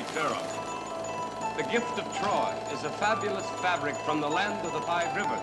legendary Pharaoh. The gift of Troy is a fabulous fabric from the land of the five rivers.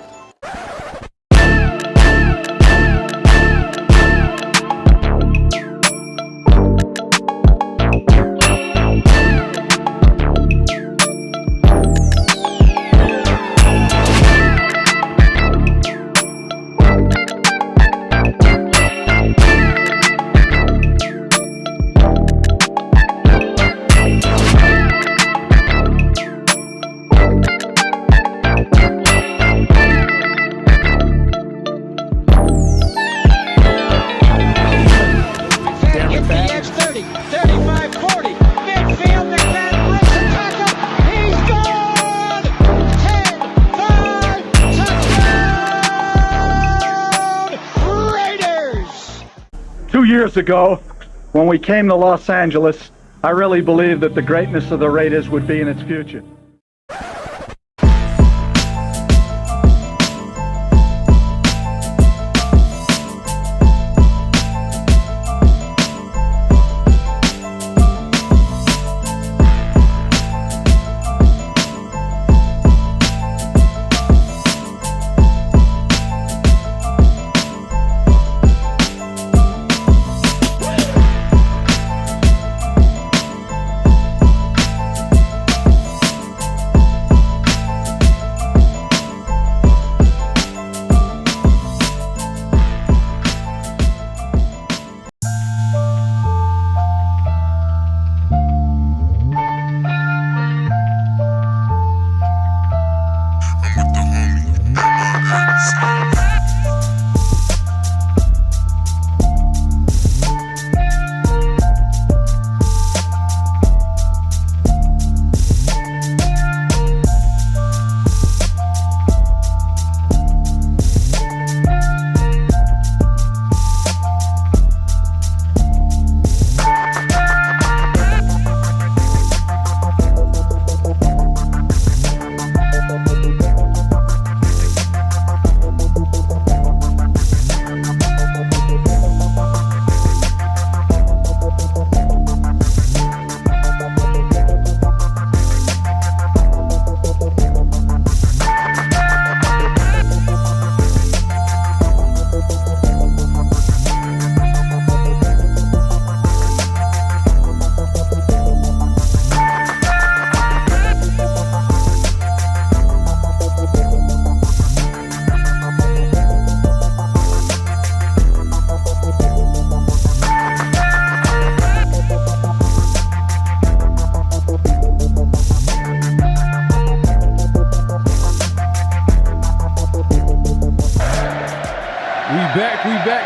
Years ago, when we came to Los Angeles, I really believed that the greatness of the Raiders would be in its future.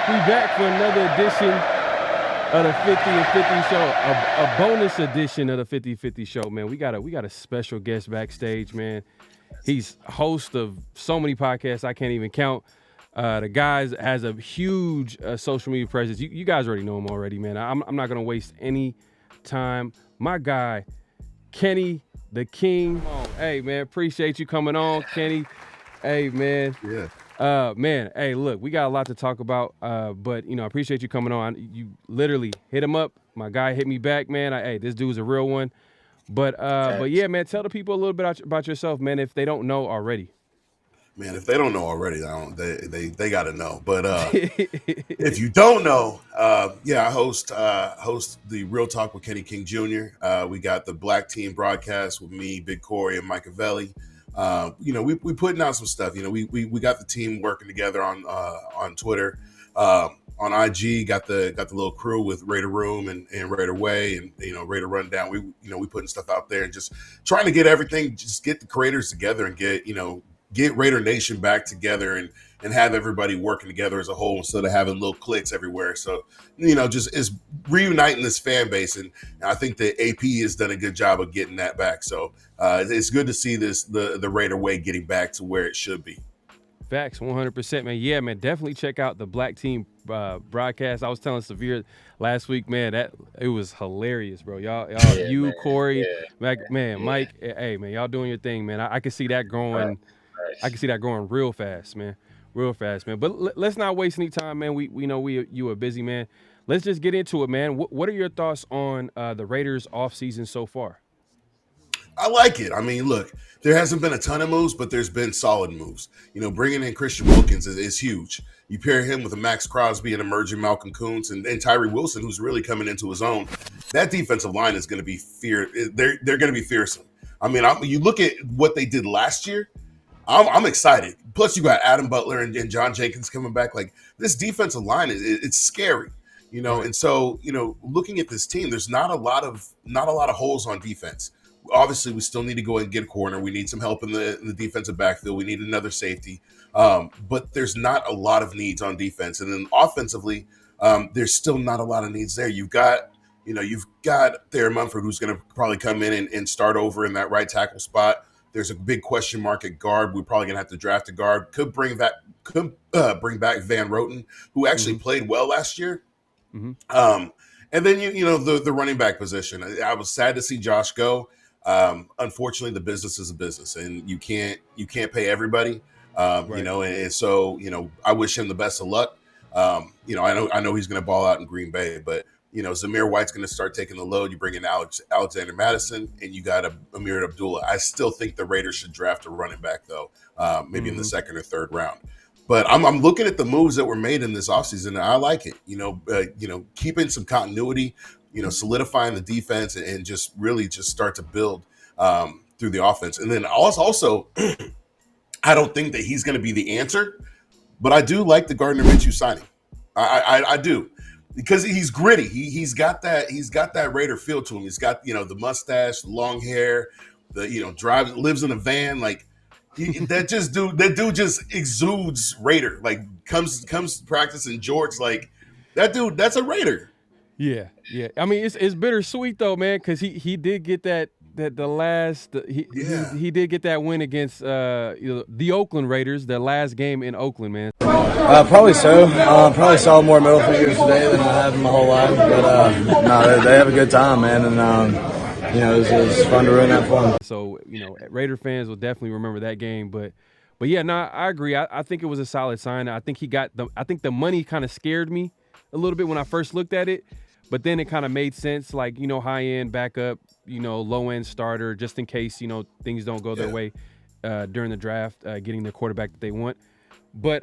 We back for another edition of the 50 and 50 show, a bonus edition of the 50 and 50 show, man. We got a special guest backstage, man. He's host of so many podcasts I can't even count. The guy has a huge social media presence. You guys already know him already, man. I'm not gonna waste any time. My guy, Kenny the King. Hey, man, appreciate you coming on, Kenny. Hey, man. Yeah. Man, hey, look, we got a lot to talk about, but, I appreciate you coming on. You literally hit him up. My guy hit me back, man. Hey, this dude's a real one. But yeah, man, tell the people a little bit about yourself, man, if they don't know already. Man, if they don't know already, they got to know. But if you don't know, I host the Real Talk with Kenny King Jr. We got the Black Team broadcast with me, Big Corey, and Machiavelli. We putting out some stuff. We got the team working together on Twitter, on IG. Got the little crew with Raider Room and Raider Way and Raider Rundown. We putting stuff out there and just trying to get everything, just get the creators together and get Raider Nation back together and have everybody working together as a whole instead of having little cliques everywhere. So, just is reuniting this fan base. And I think the AP has done a good job of getting that back. So it's good to see the Raider way getting back to where it should be. Facts, 100%, man. Yeah, man, definitely check out the Black Team broadcast. I was telling Severe last week, man, that it was hilarious, bro. Y'all, man, Corey, Mike, hey, man, y'all doing your thing, man. I can see that growing. I can see that growing real fast, man. But let's not waste any time, man. We know you are busy, man. Let's just get into it, man. What are your thoughts on the Raiders offseason so far? I like it. I mean, look, there hasn't been a ton of moves, but there's been solid moves. Bringing in Christian Wilkins is huge. You pair him with a Max Crosby and emerging Malcolm Kuntz and Tyree Wilson, who's really coming into his own. That defensive line is going to be They're going to be fearsome. I mean, you look at what they did last year. I'm excited. Plus, you got Adam Butler and John Jenkins coming back. Like, this defensive line it's scary. Right. And so looking at this team, there's not a lot of holes on defense. Obviously, we still need to go and get a corner. We need some help in the defensive backfield. We need another safety. But there's not a lot of needs on defense. And then offensively, there's still not a lot of needs there. You've got Thayer Munford, who's going to probably come in and start over in that right tackle spot. There's a big question mark at guard. We're probably going to have to draft a guard. Could bring back Van Roten, who actually played well last year. Mm-hmm. And then the running back position. I was sad to see Josh go. Unfortunately, the business is a business, and you can't pay everybody. Right. And so I wish him the best of luck. I know he's going to ball out in Green Bay, but Zamir White's going to start taking the load. You bring in Alexander Madison, and you got Amir Abdullah. I still think the Raiders should draft a running back, though, maybe in the second or third round. But I'm looking at the moves that were made in this offseason, and I like it. Keeping some continuity, solidifying the defense, and just really just start to build through the offense. And then also, I don't think that he's going to be the answer, but I do like the Gardner Minshew signing. I do. Because he's gritty. He's got that Raider feel to him. He's got the mustache, the long hair, lives in a van. Like that dude just exudes Raider. Like comes to practice in jorts. Like that dude, that's a Raider. Yeah. I mean, it's bittersweet though, man, because he did get he did get that win against the Oakland Raiders, the last game in Oakland, man. Probably so. Probably saw more middle fingers today than I have in my whole life. But no, they have a good time, man, and it was fun to ruin that for them. So Raider fans will definitely remember that game. But yeah, no, I agree. I think it was a solid sign. I think the money kind of scared me a little bit when I first looked at it, but then it kind of made sense. Like high end backup, low end starter, just in case things don't go their way during the draft, getting the quarterback that they want. But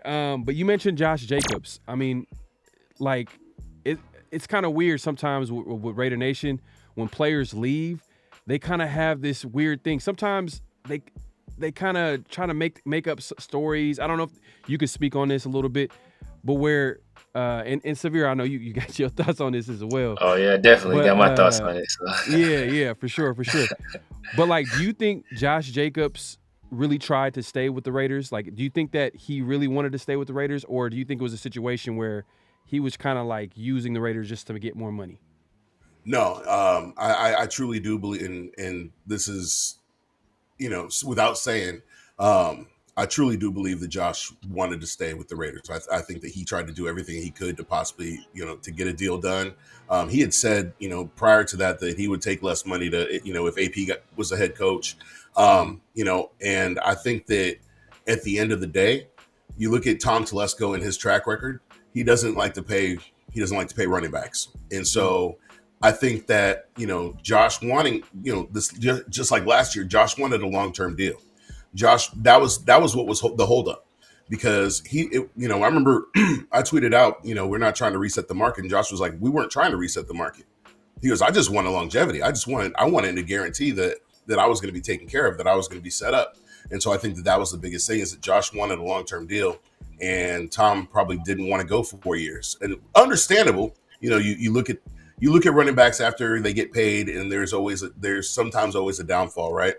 you mentioned Josh Jacobs. I mean, like it's kind of weird sometimes with Raider Nation when players leave, they kind of have this weird thing. Sometimes they kind of try to make up stories. I don't know if you could speak on this a little bit, but where and Severe, I know you got your thoughts on this as well. Oh yeah, definitely got my thoughts on it. So. Yeah, for sure. But like, do you think Josh Jacobs really tried to stay with the Raiders? Like, do you think that he really wanted to stay with the Raiders, or do you think it was a situation where he was kind of like using the Raiders just to get more money? No, I truly do believe, and this is, without saying, I truly do believe that Josh wanted to stay with the Raiders. I think that he tried to do everything he could to possibly, to get a deal done. He had said, prior to that he would take less money to, if AP was the head coach. And I think that at the end of the day, you look at Tom Telesco and his track record, he doesn't like to pay running backs. And so I think that, Josh wanting, this just like last year, Josh wanted a long-term deal. Josh, that was what was the holdup, because I remember I tweeted out, we're not trying to reset the market. And Josh was like, we weren't trying to reset the market. He goes, I just wanted longevity. I wanted to guarantee that I was going to be taken care of, that I was going to be set up. And so I think that was the biggest thing, is that Josh wanted a long-term deal, and Tom probably didn't want to go for 4 years. And understandable, you look at running backs after they get paid, and there's sometimes always a downfall, right?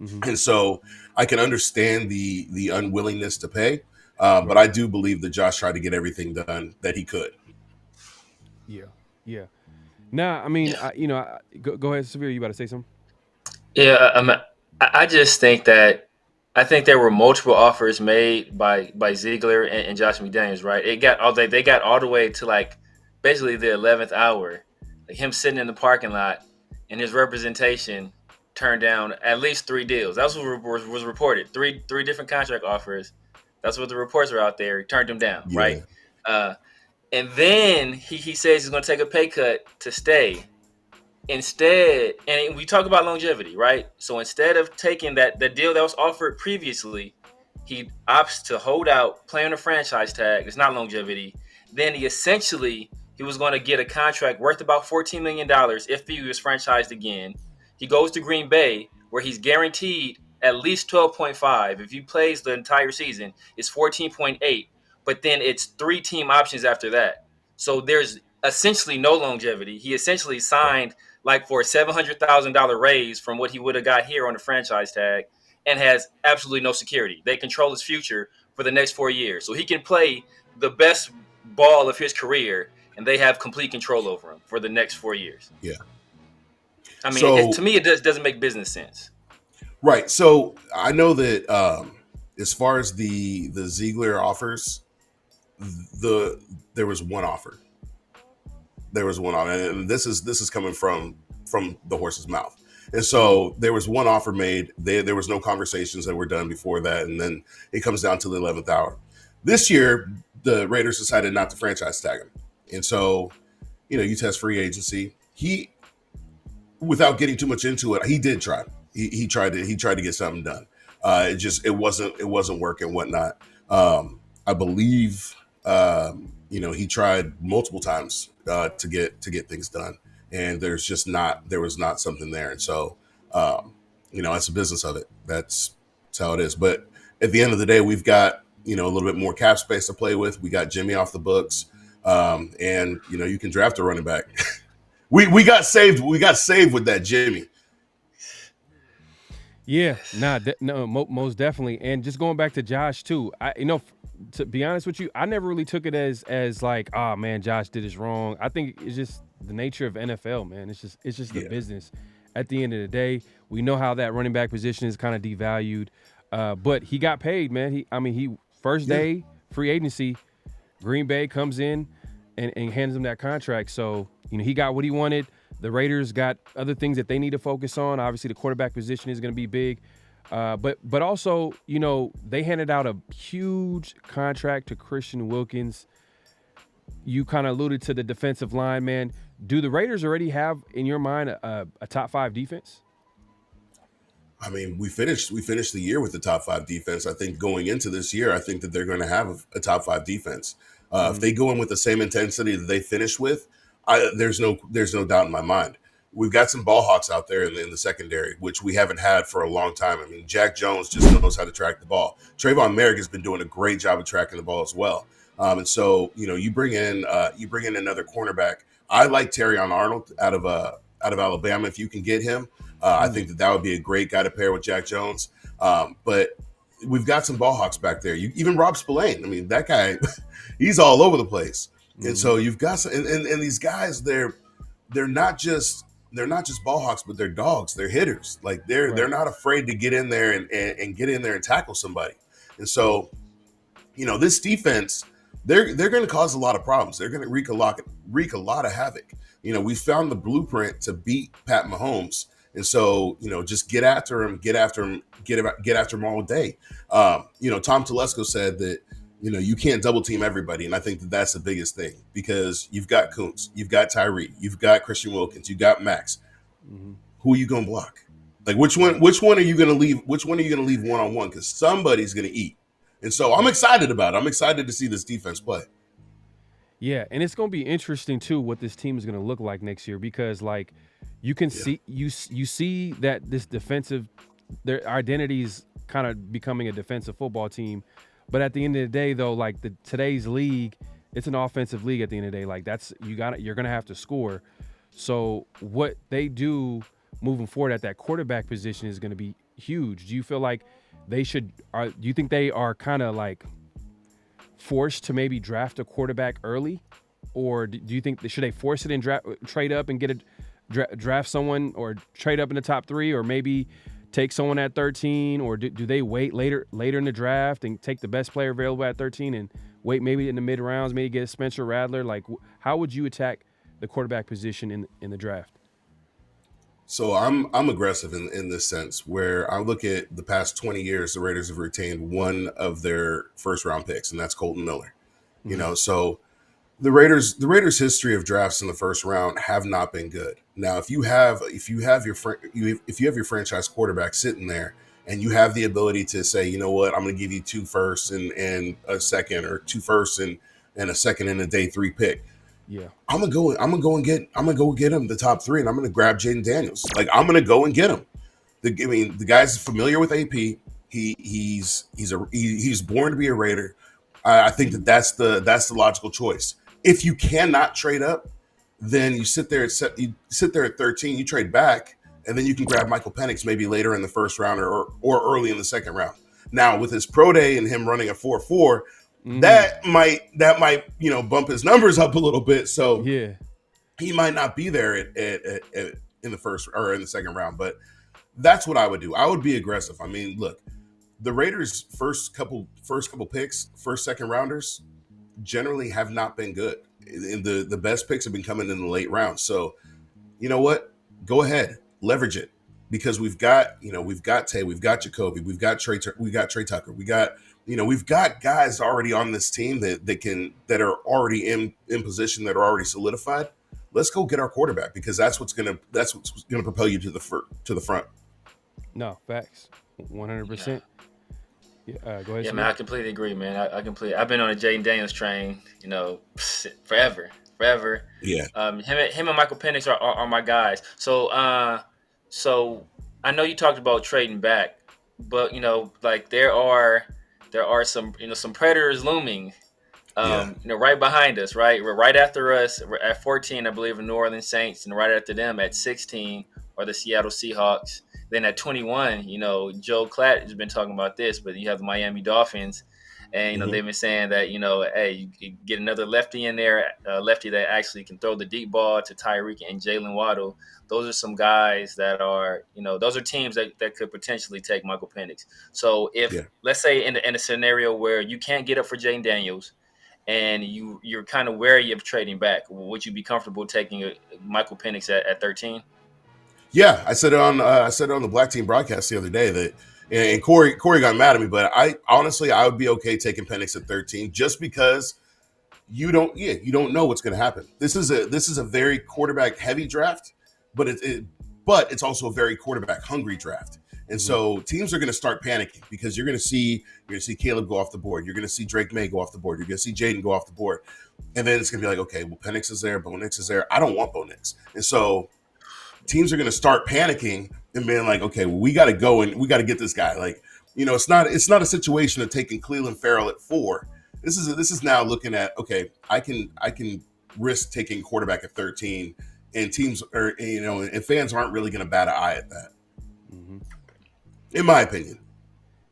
Mm-hmm. And so I can understand the unwillingness to pay, but I do believe that Josh tried to get everything done that he could. Yeah. Nah, I mean, go ahead, Severe. You about to say something? Yeah, I just think that there were multiple offers made by Ziegler and Josh McDaniels, right? They got all the way to like basically the 11th hour, like him sitting in the parking lot, and his representation turned down at least 3 deals. That's what was reported. Three different contract offers. That's what the reports were out there. He turned them down, right? And then he says he's going to take a pay cut to stay. instead, and we talk about longevity, right? So instead of taking the deal that was offered previously, he opts to hold out, play on a franchise tag. It's not longevity. Then he was going to get a contract worth about $14 million if he was franchised again. He goes to Green Bay, where he's guaranteed at least 12.5. If he plays the entire season, it's 14.8. But then it's 3 team options after that. So there's essentially no longevity. He essentially signed like for a $700,000 raise from what he would have got here on the franchise tag, and has absolutely no security. They control his future for the next 4 years. So he can play the best ball of his career, and they have complete control over him for the next 4 years. Yeah. I mean, So, to me, it doesn't make business sense. Right. So I know that as far as the Ziegler offers, there was one offer. There was one offer, and this is coming from the horse's mouth. And so there was one offer made. There was no conversations that were done before that, and then it comes down to the 11th hour. This year, the Raiders decided not to franchise tag him, and so you test free agency. He, without getting too much into it, he did try. He tried to get something done. It wasn't working, whatnot. I believe he tried multiple times to get things done, and there was not something there. And so that's the business of it. That's how it is. But at the end of the day, we've got a little bit more cap space to play with. We got Jimmy off the books, and you can draft a running back. we got saved. We got saved with that Jimmy. Yeah, most definitely. And just going back to Josh too, to be honest with you, I never really took it as like, oh man, Josh did this wrong. I think it's just the nature of NFL, man. It's just the business. At the end of the day, we know how that running back position is kind of devalued. But he got paid, man. He first day free agency, Green Bay comes in and hands him that contract. So he got what he wanted. The Raiders got other things that they need to focus on. Obviously, the quarterback position is going to be big. But also, they handed out a huge contract to Christian Wilkins. You kind of alluded to the defensive line, man. Do the Raiders already have, in your mind, a top 5 defense? I mean, we finished the year with the top 5 defense. I think going into this year, I think that they're going to have a top 5 defense. If they go in with the same intensity that they finished with, there's no doubt in my mind. We've got some ball hawks out there in the secondary, which we haven't had for a long time. I mean, Jack Jones just knows how to track the ball. Trayvon Merrick has been doing a great job of tracking the ball as well. And so, you bring in another cornerback. I like Terrion Arnold out of Alabama. If you can get him, I think that would be a great guy to pair with Jack Jones. But we've got some ball hawks back there. Even Rob Spillane. I mean, that guy, he's all over the place. And so you've got some, and these guys, they're not just ball hawks, but they're dogs. They're hitters. Like they're not afraid to get in there and get in there and tackle somebody. And so, this defense, they're going to cause a lot of problems. They're going to wreak a lot of havoc. We found the blueprint to beat Pat Mahomes. And so, just get after him all day. Tom Telesco said that, you can't double team everybody. And I think that that's the biggest thing, because you've got Kuntz, you've got Tyree, you've got Christian Wilkins, you got Max. Mm-hmm. Who are you going to block? Like which one are you going to leave? Which one are you going to leave one-on-one? Because somebody's going to eat. And so I'm excited about it. I'm excited to see this defense play. Yeah, and it's going to be interesting too what this team is going to look like next year, because like you can see you see that this defensive, their identity is kind of becoming a defensive football team. But at the end of the day, though, like today's league, it's an offensive league. At the end of the day, like you're gonna have to score. So what they do moving forward at that quarterback position is going to be huge. Do you feel like do you think they are kind of like forced to maybe draft a quarterback early, or do you think should they force it and trade up and get draft someone, or trade up in the top 3, or maybe take someone at 13, or do they wait later in the draft and take the best player available at 13 and wait maybe in the mid rounds, maybe get Spencer Rattler? Like, how would you attack the quarterback position in the draft? So I'm aggressive in this sense, where I look at the past 20 years, the Raiders have retained one of their first round picks, and that's Colton Miller. Mm-hmm. So The Raiders' history of drafts in the first round have not been good. Now, if you have your franchise quarterback sitting there, and you have the ability to say, you know what, I'm going to give you 2 firsts and a second, or 2 firsts and a second and a day 3 pick. Yeah, I'm gonna go get him the top 3, and I'm gonna grab Jaden Daniels. Like, I'm gonna go and get him. The guy's familiar with AP. He's born to be a Raider. I think that's the logical choice. If you cannot trade up, then you sit there at 13. You trade back, and then you can grab Michael Penix maybe later in the first round or early in the second round. Now, with his pro day and him running a 4.4, that might bump his numbers up a little bit. So yeah, he might not be there in the first or in the second round. But that's what I would do. I would be aggressive. I mean, look, the Raiders' first couple picks, second rounders, generally have not been good. And the best picks have been coming in the late rounds. So, you know what? Go ahead, leverage it, because we've got Tay, we've got Jacoby, we've got Trey Tucker, we've got guys already on this team that are already in position, that are already solidified. Let's go get our quarterback, because that's what's gonna propel you to the front. No, facts, 100%. Yeah, go ahead. Yeah, man, I completely agree, man. I've been on a Jaden Daniels train, forever. Yeah. Him and Michael Penix are my guys. So I know you talked about trading back, but like there are some some predators looming. Right behind us, right? We're right after us. We're at 14, I believe, the New Orleans Saints, and right after them at 16 are the Seattle Seahawks. Then at 21, Joe Klatt has been talking about this, but you have the Miami Dolphins, and they've been saying that hey, you get another lefty in there, lefty that actually can throw the deep ball to Tyreek and Jalen Waddle. Those are some guys that are, those are teams that could potentially take Michael Penix. So if let's say in a scenario where you can't get up for Jaden Daniels, and you're kind of wary of trading back, would you be comfortable taking Michael Penix at 13? Yeah, I said it on the Black Team broadcast the other day that, and Corey got mad at me, but I would be okay taking Penix at 13, just because you don't know what's going to happen. This is a very quarterback heavy draft, but it's also a very quarterback hungry draft. And so teams are going to start panicking, because you're going to see Caleb go off the board. You're going to see Drake May go off the board. You're going to see Jaden go off the board. And then it's going to be like, okay, well, Penix is there. Bo Nix is there. I don't want Bo Nix. And so teams are going to start panicking and being like, okay, well, we got to go and we got to get this guy. Like, it's not a situation of taking Clelin Ferrell at 4. This is now looking at, okay, I can risk taking quarterback at 13, and teams are, and fans aren't really going to bat an eye at that. In my opinion.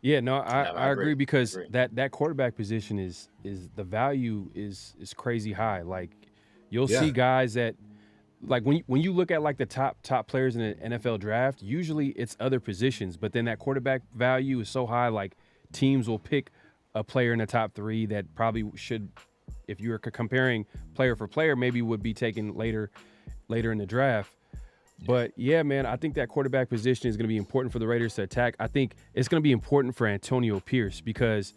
Yeah, no, I agree, because that quarterback position is the value is crazy high. Like, you'll see guys that, like, when you look at like the top players in the NFL draft, usually it's other positions, but then that quarterback value is so high, like teams will pick a player in the top 3 that probably should, if you were comparing player for player, maybe would be taken later in the draft. But yeah, man, I think that quarterback position is going to be important for the Raiders to attack. I think it's going to be important for Antonio Pierce, because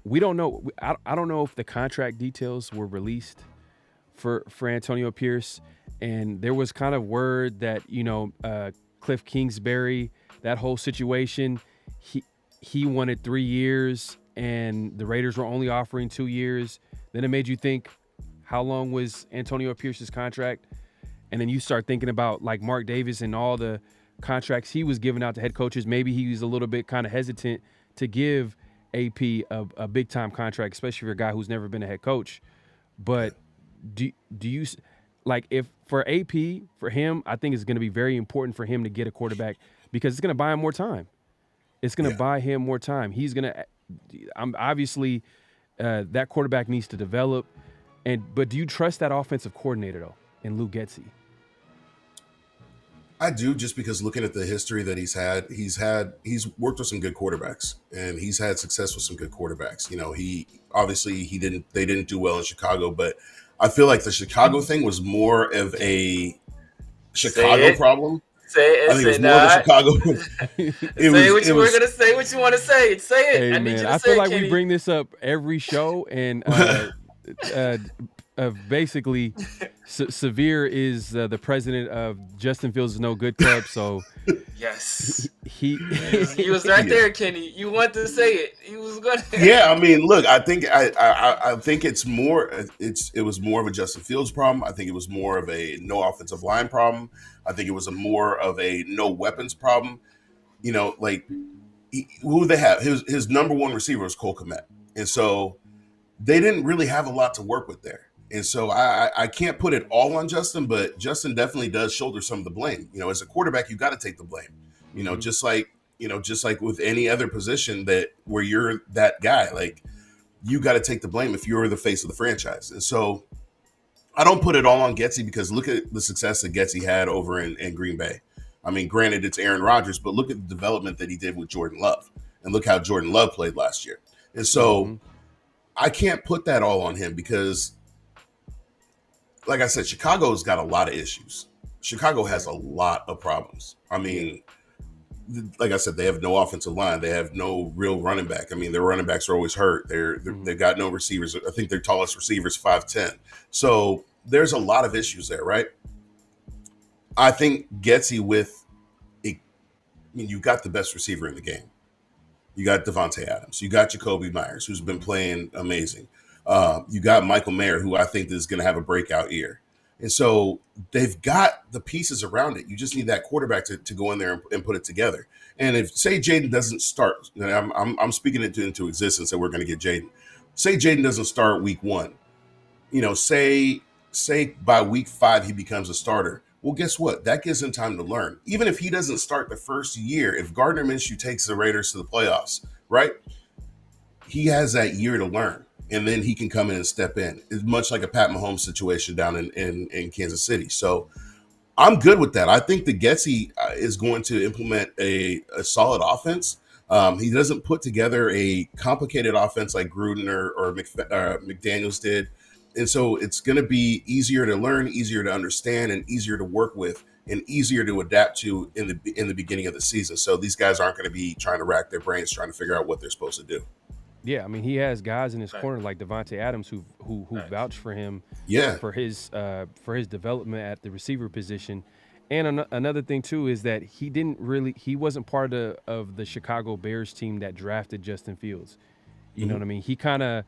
we don't know. I don't know if the contract details were released for Antonio Pierce, and there was kind of word that Cliff Kingsbury, that whole situation, he wanted 3 years, and the Raiders were only offering 2 years. Then it made you think, how long was Antonio Pierce's contract? And then you start thinking about like Mark Davis and all the contracts he was giving out to head coaches. Maybe he was a little bit kind of hesitant to give AP a big time contract, especially for a guy who's never been a head coach. But do you, like, if for AP, for him, I think it's going to be very important for him to get a quarterback, because it's going to buy him more time. It's going to buy him more time. He's going to, obviously that quarterback needs to develop. But do you trust that offensive coordinator though, in Lou Getsy? I do, just because looking at the history that he's worked with some good quarterbacks, and he's had success with some good quarterbacks. They didn't do well in Chicago, but I feel like the Chicago thing was more of a Chicago problem. Say it. I think it was more of a Chicago. Say what you were gonna say. What you want to say? Say it. Hey, I need you to I say feel like Kenny. we bring this up every show, and basically, Severe is the president of Justin Fields' No Good Club. So Yes. he He was right there, Kenny. You want to say it. He was going to. Yeah, I mean, look, I think I think it was more of a Justin Fields problem. I think it was more of a no offensive line problem. I think it was more of a no weapons problem. You know, like who they have his number one receiver was Cole Kmet, and so they didn't really have a lot to work with there. And so I can't put it all on Justin, but Justin definitely does shoulder some of the blame. You know, as a quarterback, you got to take the blame. You know, just like with any other position that where you're that guy, like you got to take the blame if you're the face of the franchise. And so I don't put it all on Getsy because look at the success that Getsy had over in Green Bay. I mean, granted, it's Aaron Rodgers, but look at the development that he did with Jordan Love, and look how Jordan Love played last year. And so I can't put that all on him because, like I said, Chicago's got a lot of issues. Chicago has a lot of problems. I mean, like I said, they have no offensive line. They have no real running back. I mean, their running backs are always hurt. They've got no receivers. I think their tallest receiver is 5'10". So there's a lot of issues there, right? I think Getsy you got the best receiver in the game. You got Devontae Adams. You got Jacoby Myers, who's been playing amazing. You got Michael Mayer, who I think is going to have a breakout year. And so they've got the pieces around it. You just need that quarterback to go in there and put it together. And if, say, Jaden doesn't start, I'm speaking it into existence that we're going to get Jaden. Say Jaden doesn't start week 1. You know, say by week 5 he becomes a starter. Well, guess what? That gives him time to learn. Even if he doesn't start the first year, if Gardner Minshew takes the Raiders to the playoffs, right? He has that year to learn, and then he can come in and step in. It's much like a Pat Mahomes situation down in Kansas City. So I'm good with that. I think the Getsy is going to implement a solid offense. He doesn't put together a complicated offense like Gruden or McDaniels did. And so it's going to be easier to learn, easier to understand, and easier to work with, and easier to adapt to in the beginning of the season. So these guys aren't going to be trying to rack their brains trying to figure out what they're supposed to do. Yeah, I mean, he has guys in his corner like Devontae Adams who vouch for him, for his development at the receiver position. And another thing too is that he wasn't part of the Chicago Bears team that drafted Justin Fields. You know what I mean? He kind of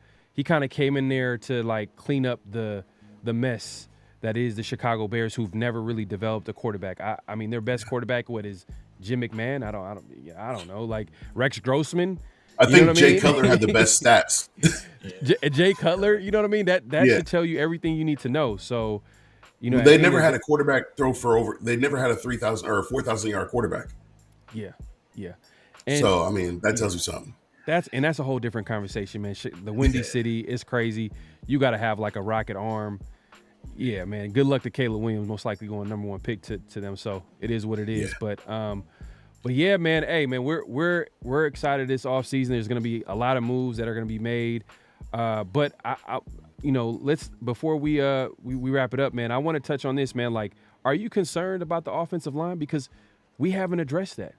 came in there to like clean up the mess that is the Chicago Bears, who've never really developed a quarterback. I mean, their best quarterback, is Jim McMahon? I don't know. Like Rex Grossman. I think Jay Cutler had the best stats. Jay Cutler, you know what I mean? That should tell you everything you need to know. So, you know, they never had a quarterback throw for over. They never had a 3,000 or a 4,000 yard quarterback. Yeah. And so I mean, that tells you something. That's a whole different conversation, man. The Windy City is crazy. You got to have like a rocket arm. Yeah, man. Good luck to Caleb Williams, most likely going number 1 pick to them. So it is what it is. Yeah. But yeah, man. Hey, man, we're excited this offseason. There's going to be a lot of moves that are going to be made. But I let's before we wrap it up, man. I want to touch on this, man. Like, are you concerned about the offensive line because we haven't addressed that?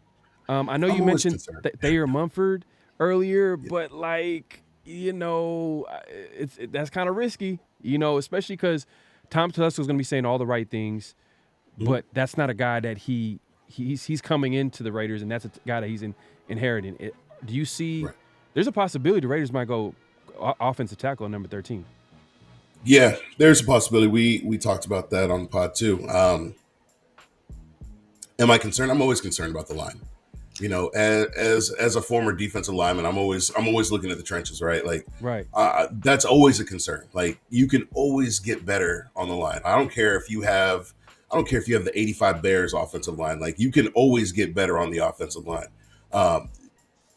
I know you mentioned Thayer Mumford earlier, but like, you know, that's kind of risky, you know, especially because Tom Telesco is going to be saying all the right things, but that's not a guy that he's coming into the Raiders, and that's a guy that he's inheriting. Do you see? Right. There's a possibility the Raiders might go offensive tackle at number 13. Yeah, there's a possibility. We talked about that on the pod too. Am I concerned? I'm always concerned about the line. You know, as a former defensive lineman, I'm always looking at the trenches, right? Like, that's always a concern. Like, you can always get better on the line. I don't care if you have the 85 Bears offensive line. Like, you can always get better on the offensive line.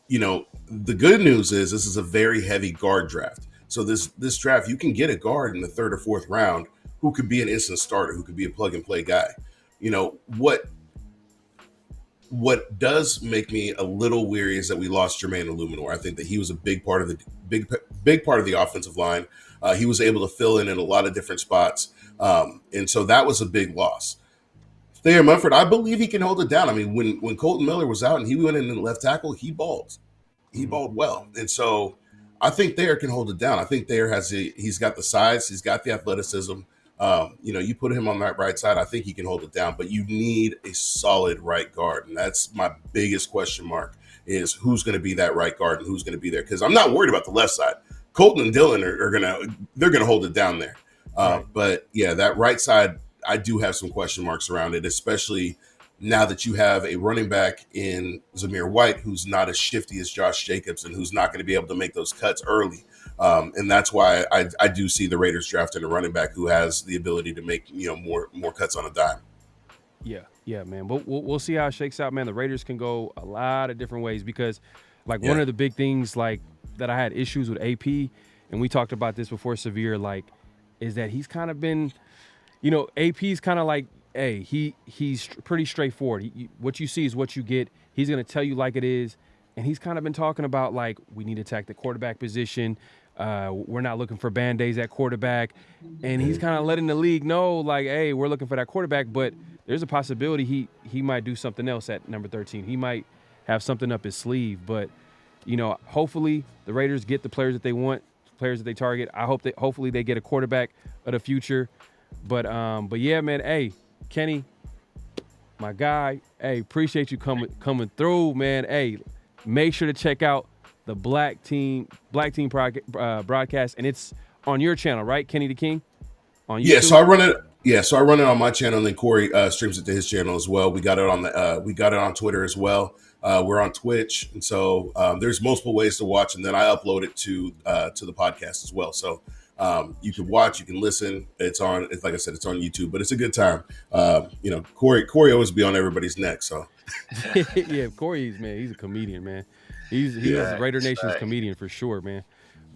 You know, the good news is this is a very heavy guard draft. So this draft, you can get a guard in the 3rd or 4th round who could be an instant starter, who could be a plug and play guy. You know, what does make me a little weary is that we lost Jermaine Illuminor. I think that he was a big part of the offensive line. He was able to fill in a lot of different spots. And so that was a big loss. Thayer Mumford, I believe he can hold it down. I mean, when Colton Miller was out and he went in and left tackle, he balled. He balled well. And so I think Thayer can hold it down. I think Thayer he's got the size, he's got the athleticism. You put him on that right side, I think he can hold it down. But you need a solid right guard, and that's my biggest question mark: is who's going to be that right guard and who's going to be there? Because I'm not worried about the left side. Colton and Dylan they're gonna hold it down there. But yeah, that right side, I do have some question marks around it, especially now that you have a running back in Zamir White who's not as shifty as Josh Jacobs and who's not going to be able to make those cuts early. And that's why I do see the Raiders drafting a running back who has the ability to make more cuts on a dime. Yeah, man. We'll see how it shakes out, man. The Raiders can go a lot of different ways because, one of the big things that I had issues with AP, and we talked about this before, Severe, is that he's kind of been, AP's kind of like, hey, he's pretty straightforward. What you see is what you get. He's going to tell you like it is. And he's kind of been talking about, we need to attack the quarterback position. We're not looking for Band-Aids at quarterback. And he's kind of letting the league know, hey, we're looking for that quarterback. But there's a possibility he might do something else at number 13. He might have something up his sleeve. But, hopefully the Raiders get the players that they want, players that they target. Hopefully they get a quarterback of the future. But yeah, man, hey, Kenny, my guy, hey, appreciate you coming through, man. Hey, make sure to check out the Black Team broadcast, and it's on your channel, right, Kenny the King? On YouTube? So I run it on my channel, and then Corey streams it to his channel as well. We got it on Twitter as well. We're on Twitch, and so there's multiple ways to watch, and then I upload it to the podcast as well. So you can watch, you can listen. It's like I said, it's on YouTube, but it's a good time. Corey always be on everybody's neck. So yeah, Corey's, man, he's a comedian, man. He's Raider Nation's comedian for sure, man.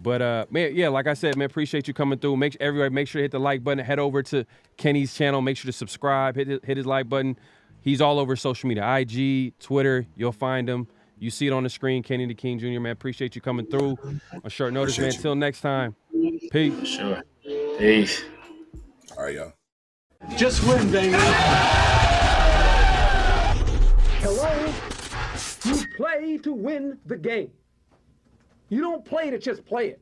But man, yeah, like I said, man, appreciate you coming through. Everybody make sure to hit the like button. Head over to Kenny's channel. Make sure to subscribe. Hit his like button. He's all over social media, IG, Twitter. You'll find him. You see it on the screen, Kenny the King Jr., man. Appreciate you coming through on short notice, man. Until next time. Peace. Sure. Peace. All right, y'all. Just win, baby. Hello? You play to win the game. You don't play to just play it.